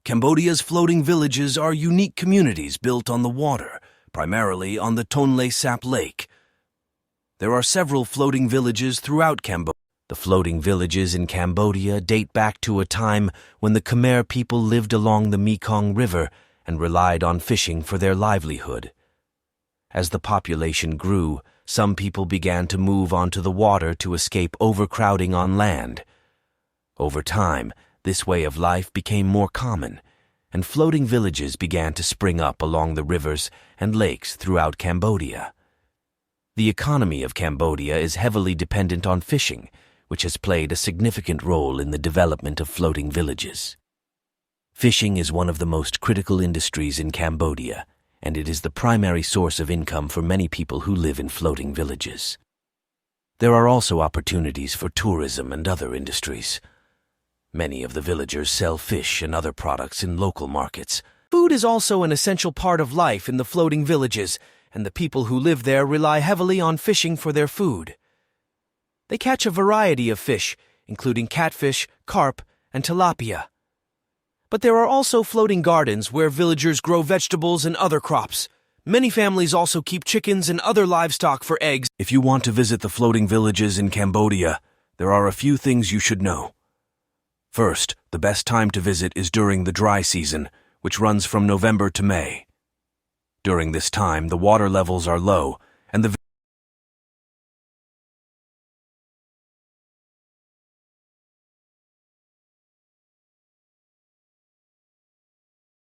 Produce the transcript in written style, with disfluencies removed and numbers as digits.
Cambodia's floating villages are unique communities built on the water, primarily on the Tonle Sap Lake. There are several floating villages throughout Cambodia. The floating villages in Cambodia date back to a time when the Khmer people lived along the Mekong River and relied on fishing for their livelihood. As the population grew, some people began to move onto the water to escape overcrowding on land. Over time, this way of life became more common, and floating villages began to spring up along the rivers and lakes throughout Cambodia. The economy of Cambodia is heavily dependent on fishing, which has played a significant role in the development of floating villages. Fishing is one of the most critical industries in Cambodia, and it is the primary source of income for many people who live in floating villages. There are also opportunities for tourism and other industries. Many of the villagers sell fish and other products in local markets. Food is also an essential part of life in the floating villages, and the people who live there rely heavily on fishing for their food. They catch a variety of fish, including catfish, carp, and tilapia. But there are also floating gardens where villagers grow vegetables and other crops. Many families also keep chickens and other livestock for eggs. If you want to visit the floating villages in Cambodia, there are a few things you should know. First, the best time to visit is during the dry season, which runs from November to May. During this time, the water levels are low, and the